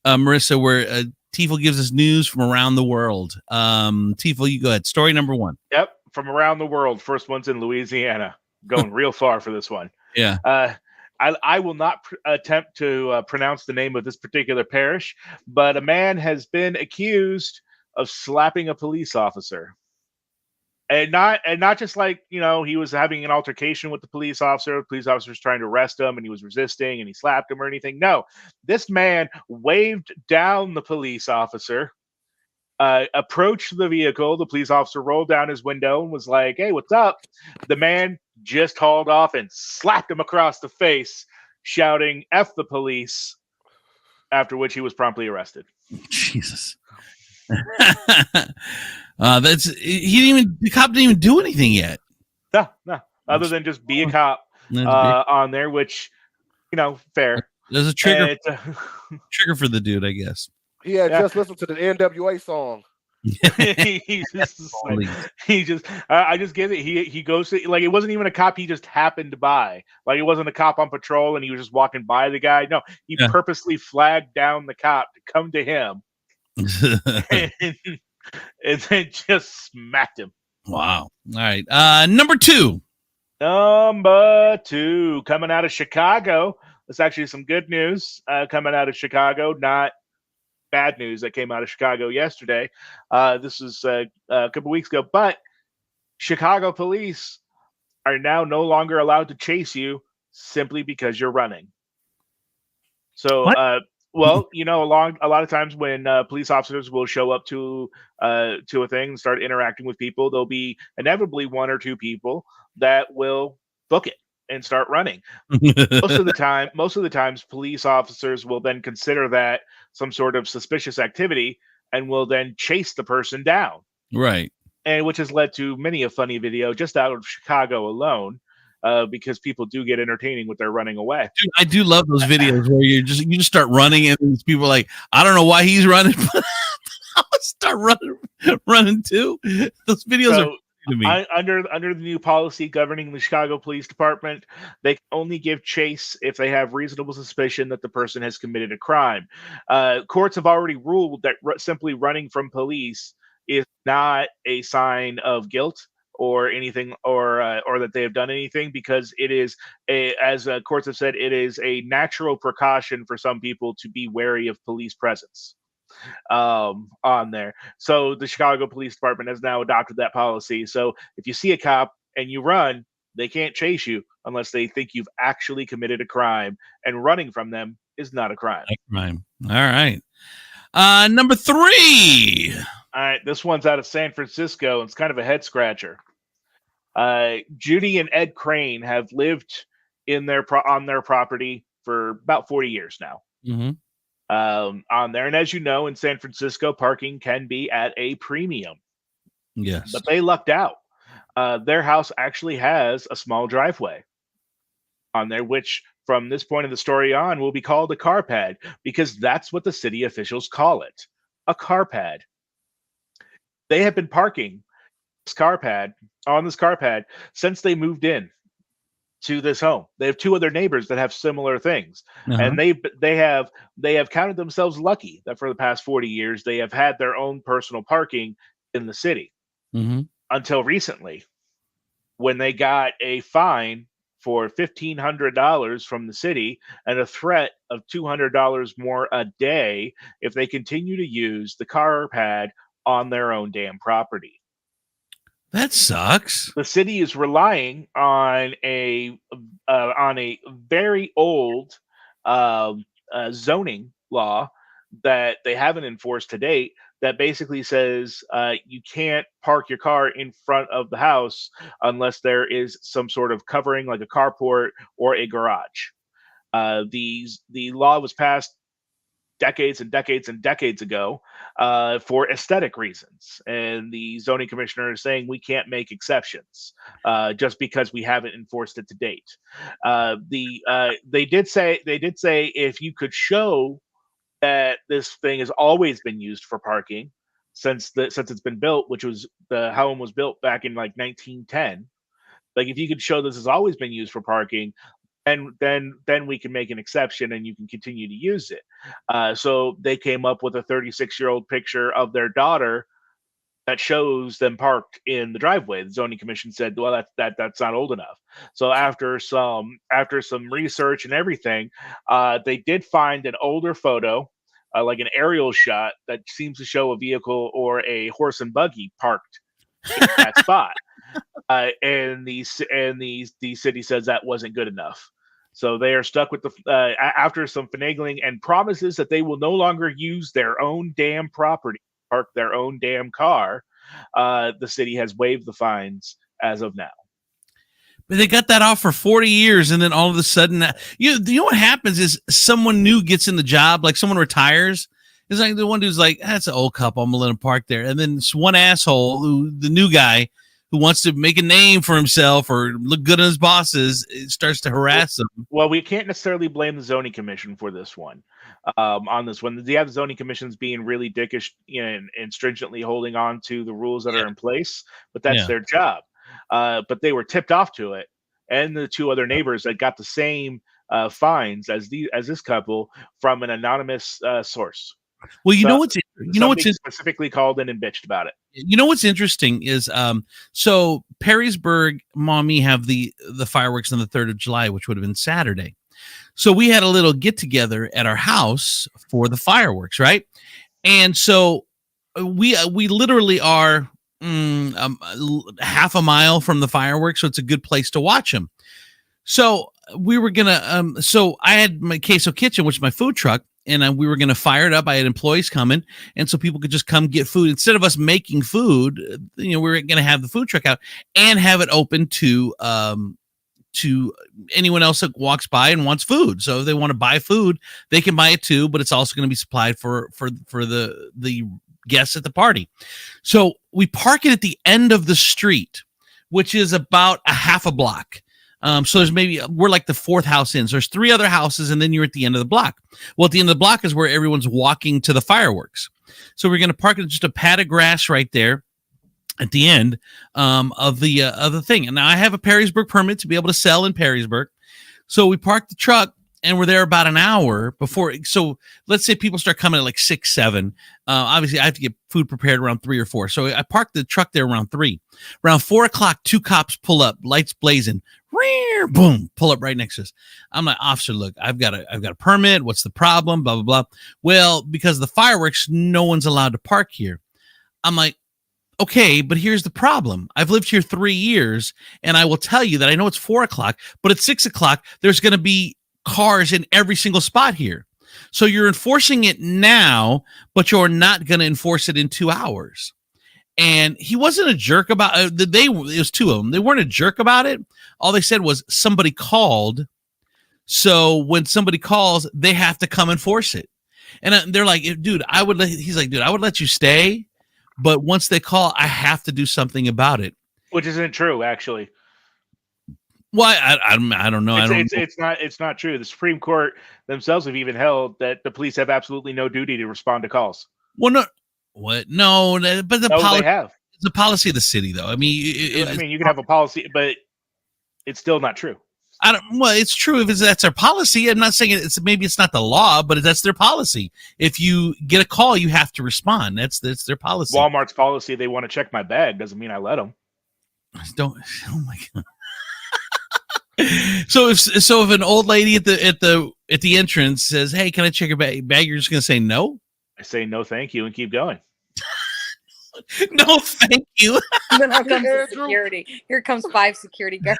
Marissa, where Tiefel gives us news from around the world. Tiefel, you go ahead. Story number one. Yep, from around the world. First one's in Louisiana. Going real far for this one. Yeah. I will not attempt to pronounce the name of this particular parish, but a man has been accused of slapping a police officer. And not just like, you know, he was having an altercation with the police officer. The police officer was trying to arrest him and he was resisting and he slapped him or anything. No, this man waved down the police officer, approached the vehicle. The police officer rolled down his window and was like, "Hey, what's up?" The man just hauled off and slapped him across the face, shouting, "F the police," after which he was promptly arrested. Jesus. The cop didn't even do anything yet. No, other than just be a cop on there, which, you know, fair. There's a trigger And trigger for the dude, I guess. he had Yeah. just listened to the NWA song. I just get it. He goes to, like, it wasn't even a cop he just happened by. Like, it wasn't a cop on patrol and he was just walking by the guy. No, he Yeah. purposely flagged down the cop to come to him and then just smacked him. Wow. All right. Number two. Number two, coming out of Chicago. There's actually some good news coming out of Chicago, not bad news that came out of Chicago yesterday. This was a couple weeks ago, but Chicago police are now no longer allowed to chase you simply because you're running. So, What? well, you know, a lot of times when police officers will show up to a thing and start interacting with people, there'll be inevitably one or two people that will book it and start running. Most of the times, police officers will then consider that some sort of suspicious activity and will then chase the person down. Right. And which has led to many a funny video just out of Chicago alone, because people do get entertaining with their running away. Dude, I do love those videos where you just start running and these people are like, I don't know why he's running, but I'll start running too. Those videos are funny to me. Under the new policy governing the Chicago Police Department, they can only give chase if they have reasonable suspicion that the person has committed a crime. Courts have already ruled that simply running from police is not a sign of guilt or anything, or that they have done anything, because it is as courts have said, it is a natural precaution for some people to be wary of police presence on there. So the Chicago Police Department has now adopted that policy. So if you see a cop and you run, they can't chase you unless they think you've actually committed a crime, and running from them is not a crime. Crime. All right. Number three. All right, this one's out of San Francisco. It's kind of a head scratcher. Judy and Ed Crane have lived in on their property for about 40 years now. Mm-hmm. On there, and as you know, in San Francisco, parking can be at a premium. Yes. But they lucked out. Their house actually has a small driveway on there, which from this point of the story on will be called a car pad, because that's what the city officials call it, a car pad. They have been parking this car pad on this car pad since they moved in to this home. They have 2 other neighbors that have similar things, and they have counted themselves lucky that for the past 40 years they have had their own personal parking in the city until recently, when they got a fine for $1,500 from the city and a threat of $200 more a day if they continue to use the car pad on their own damn property. That sucks. The city is relying on a very old zoning law that they haven't enforced to date, that basically says you can't park your car in front of the house unless there is some sort of covering, like a carport or a garage. The law was passed decades and decades and decades ago for aesthetic reasons, and the zoning commissioner is saying we can't make exceptions just because we haven't enforced it to date. They did say if you could show that this thing has always been used for parking since it's been built, which was the home was built back in like 1910. Like, if you could show this has always been used for parking, and then we can make an exception and you can continue to use it. So they came up with a 36-year-old picture of their daughter that shows them parked in the driveway. The zoning commission said, well, that's not old enough. So after some research and everything, they did find an older photo, like an aerial shot, that seems to show a vehicle or a horse and buggy parked in that spot. And the city says that wasn't good enough. So they are stuck with the after some finagling and promises that they will no longer use their own damn property, park their own damn car. The city has waived the fines as of now. But they got that off for 40 years, and then all of a sudden, you know what happens is someone new gets in the job, like someone retires. It's like the one dude's like, that's an old couple, I'm gonna let him park there. And then this one asshole, the new guy, who wants to make a name for himself or look good on his bosses, it starts to harass them. Well, we can't necessarily blame the zoning commission for this one. On this one, the zoning commission's being really dickish, and stringently holding on to the rules that are in place, but that's their job. But they were tipped off to it, and the 2 other neighbors that got the same fines as this couple from an anonymous source. Well, what's specifically called in and bitched about it. You know what's interesting is so Perrysburg, Mommy have the fireworks on the 3rd of July, which would have been Saturday. So we had a little get together at our house for the fireworks, right? And so we literally are half a mile from the fireworks, so it's a good place to watch them. So we were gonna so I had my Queso Kitchen, which is my food truck, and we were going to fire it up. I had employees coming, and so people could just come get food. Instead of us making food, we were going to have the food truck out and have it open to anyone else that walks by and wants food. So if they want to buy food, they can buy it too, but it's also going to be supplied for the guests at the party. So we park it at the end of the street, which is about a half a block. So we're like the 4th house in. So there's 3 other houses, and then you're at the end of the block. Well, at the end of the block is where everyone's walking to the fireworks. So we're going to park just a pad of grass right there at the end of the thing. And now I have a Perrysburg permit to be able to sell in Perrysburg. So we parked the truck, and we're there about an hour before. So let's say people start coming at like 6, 7. Obviously, I have to get food prepared around 3 or 4. So I parked the truck there around 3. Around 4 o'clock, 2 cops pull up, lights blazing. Boom, pull up right next to us. I'm like, officer, look, I've got a permit. What's the problem? Blah, blah, blah. Well, because of the fireworks, no one's allowed to park here. I'm like, okay, but here's the problem. I've lived here 3 years, and I will tell you that I know it's 4 o'clock, but at 6 o'clock, there's going to be cars in every single spot here. So you're enforcing it now, but you're not going to enforce it in 2 hours. And he wasn't a jerk about it. It was 2 of them. They weren't a jerk about it. All they said was somebody called. So when somebody calls, they have to come enforce it. And they're like, dude, he's like, dude, I would let you stay. But once they call, I have to do something about it. Which isn't true, actually. Why? I don't know. It's not true. The Supreme Court themselves have even held that the police have absolutely no duty to respond to calls. Well, no. What? No, but they have. the policy of the city, though. I mean, you can have a policy, but it's still not true. Well, it's true if that's their policy. I'm not saying maybe it's not the law, but that's their policy. If you get a call, you have to respond. That's their policy. Walmart's policy, they want to check my bag. Doesn't mean I let them. Oh my god. So if an old lady at the entrance says, "Hey, can I check your bag?" You're just gonna say no. I say no, thank you, and keep going. No, thank you. Then here comes the security. Here comes 5 security guards.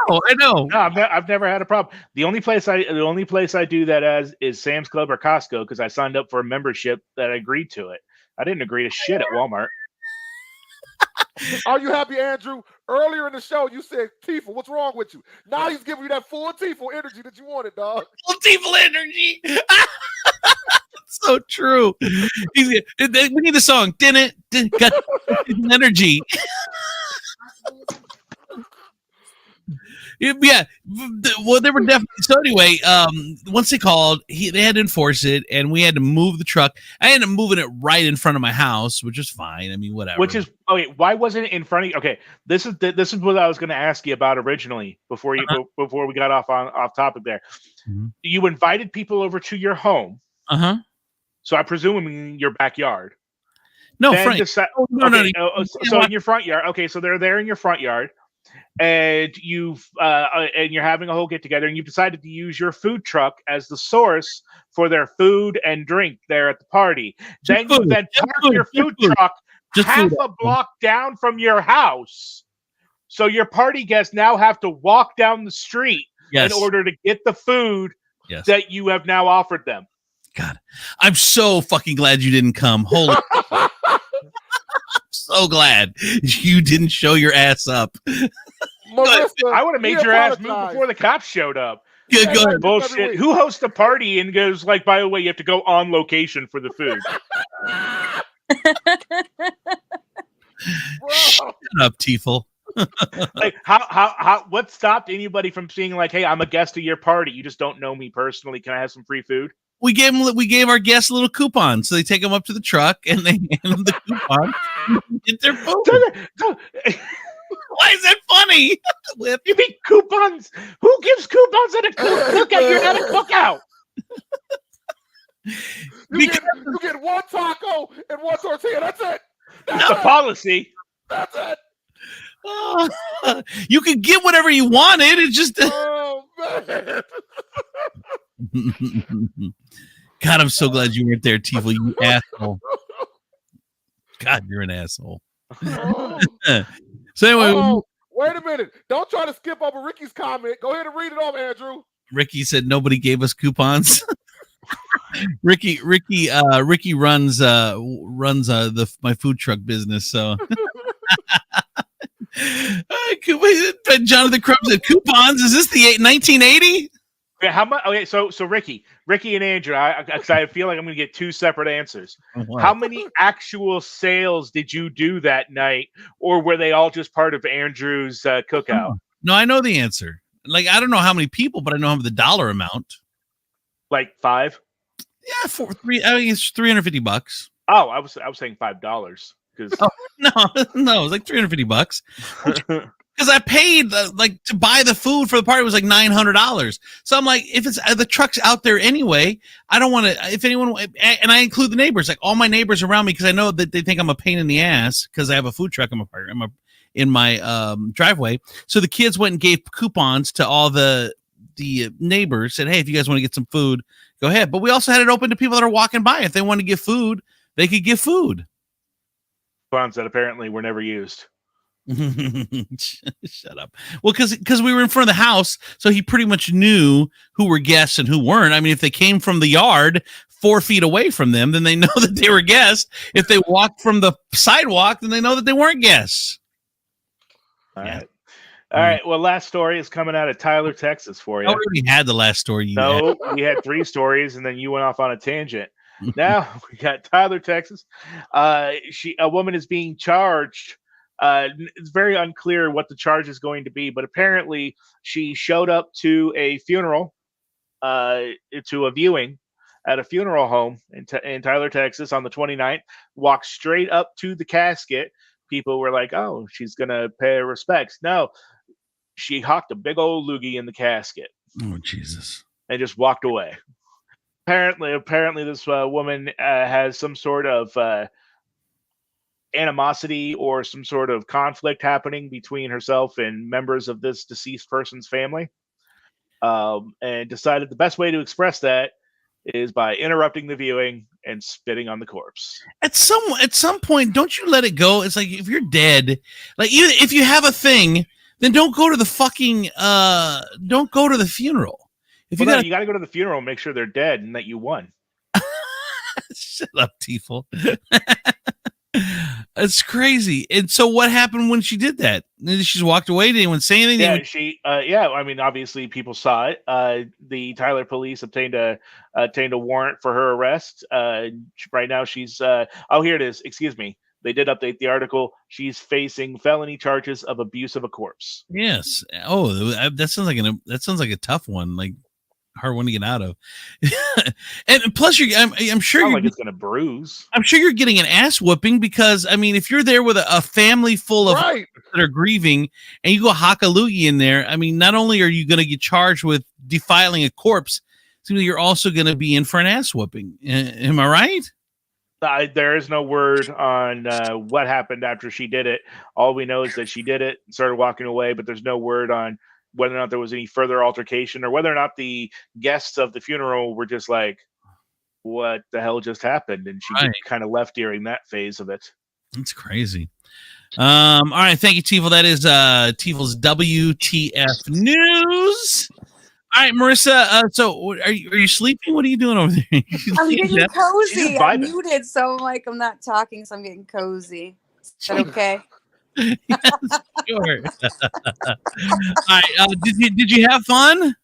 I know. No, I've never had a problem. The only place I do that as is Sam's Club or Costco because I signed up for a membership that I agreed to it. I didn't agree to shit at Walmart. Are you happy, Andrew? Earlier in the show, you said Tifa, what's wrong with you? Now he's giving you that full Tifa energy that you wanted, dog. Full Tifa energy. So true. We need the song. Didn't got energy. Yeah. Well, they were definitely. So anyway, once they called, they had to enforce it, and we had to move the truck. I ended up moving it right in front of my house, which is fine. I mean, whatever. Which is okay. Why wasn't it in front of you? Okay, this is what I was going to ask you about originally before we got off topic there. Mm-hmm. You invited people over to your home. So I presume in your backyard. No, then Frank. So in your front yard. Okay, so they're there in your front yard, and you're having a whole get together, and you decided to use your food truck as the source for their food and drink there at the party. Then you park your food truck half a block down from your house, so your party guests now have to walk down the street in order to get the food that you have now offered them. God, I'm so fucking glad you didn't come. Holy, I'm so glad you didn't show your ass up. Marissa, I would have made your ass move before the cops showed up. Go ahead. Bullshit. Who hosts a party and goes like, by the way, you have to go on location for the food? Shut up, Tiefel. Like how what stopped anybody from being like, hey, I'm a guest of your party, you just don't know me personally, can I have some free food? We gave our guests a little coupon, so they take them up to the truck and they hand them the coupon and get their food. Why is that funny? You mean coupons? Who gives coupons at a cookout? You're at a cookout. You get one taco and one tortilla. That's it. That's the policy. That's it. You can get whatever you wanted. It's just. Oh man. God, I'm so glad you weren't there, Tiefel, you asshole. God, you're an asshole. So anyway, wait a minute. Don't try to skip over Ricky's comment. Go ahead and read it off, Andrew. Ricky said nobody gave us coupons. Ricky runs my food truck business. So Jonathan Crumb said coupons. Is this the 1980? Yeah, how much? Okay, so Ricky and Andrew, I feel like I'm going to get two separate answers. What? How many actual sales did you do that night, or were they all just part of Andrew's cookout? No, I know the answer. Like, I don't know how many people, but I know the dollar amount. Like 5? Yeah, 3. I mean, it's $350. Oh, I was saying $5 because no, it was like $350. Because I paid like to buy the food for the party was like $900. So I'm like, if it's the truck's out there anyway, I don't want to. If anyone, and I include the neighbors, like all my neighbors around me, because I know that they think I'm a pain in the ass because I have a food truck in my driveway. So the kids went and gave coupons to all the neighbors. Said, hey, if you guys want to get some food, go ahead. But we also had it open to people that are walking by. If they want to give food, they could give food. Coupons that apparently were never used. Shut up. Well, because we were in front of the house, so he pretty much knew who were guests and who weren't. I mean, if they came from the yard 4 feet away from them, then they know that they were guests. If they walked from the sidewalk, then they know that they weren't guests. All right. Well, last story is coming out of Tyler, Texas for you. I already had the last story. We had 3 stories, and then you went off on a tangent. Now we got Tyler, Texas. A woman is being charged. It's very unclear what the charge is going to be, but apparently she showed up to a funeral, to a viewing at a funeral home in Tyler, Texas on the 29th, walked straight up to the casket, people were like, "Oh, she's gonna pay her respects." No, she hocked a big old loogie in the casket Oh Jesus! and just walked away. Apparently, this woman has some sort of animosity or some sort of conflict happening between herself and members of this deceased person's family, and decided the best way to express that is by interrupting the viewing and spitting on the corpse. At some point, don't you let it go? It's like if you're dead, like even if you have a thing, then don't go to the fucking don't go to the funeral. If Well, you no, got you got to go to the funeral and make sure they're dead and that you won. shut up, Tiefel. It's crazy. And so, what happened when she did that? She just walked away. Did anyone say anything? Yeah, yeah. I mean, obviously, people saw it. The Tyler police obtained a warrant for her arrest. Right now, she's. Oh, here it is. Excuse me. They did update the article. She's facing felony charges of abuse of a corpse. Yes. Oh, that sounds like a tough one. Like hard one to get out of. and plus, I'm sure Not you're like it's gonna bruise. I'm sure you're getting an ass whooping because I mean, if you're there with a family full of Right. that are grieving and you go hock a loogie in there, I mean, not only are you going to get charged with defiling a corpse, so you're also going to be in for an ass whooping. Am I right? There is no word on what happened after she did it. All we know is that she did it and started walking away, but there's no word on whether or not there was any further altercation or whether or not the guests of the funeral were just like, what the hell just happened? And she Right. kind of left during that phase of it. That's crazy. All right, thank you, Tiefel. That is Tiefel's WTF News. All right, Marissa. So, are you sleeping? What are you doing over there? I'm getting cozy. She's I'm vibing. muted, so like I'm not talking, so I'm getting cozy. Is that okay? Sure. All right. Did you have fun?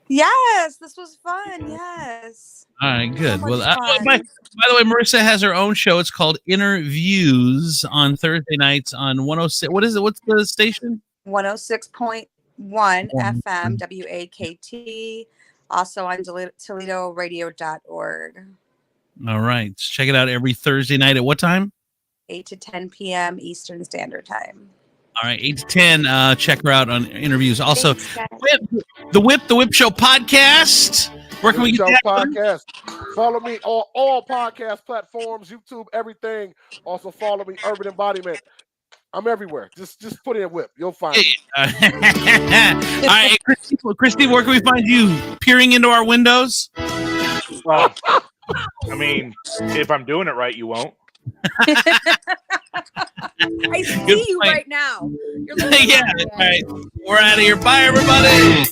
Yes, this was fun. Yes. All right, good. So much Well, fun. by the way, Marissa has her own show. It's called Interviews on Thursday nights on 106. What is it? What's the station? 106.1 FM WAKT. Also on ToledoRadio.org. All right. Check it out every Thursday night at what time? 8 to 10 p.m. Eastern Standard Time. All right, 8 to 10. Check her out on Interviews. Also, Thanks, guys. the Whip Show podcast. Where can we get Show that? podcast. Follow me on all podcast platforms, YouTube, everything. Also follow me, Urban Embodiment. I'm everywhere. Just put in Whip. You'll find me. All right, Christine, where can we find you? Peering into our windows? Well, I mean, if I'm doing it right, you won't. I see Good you point. right now. You're looking Yeah. at me. All right. We're out of here. Bye, everybody.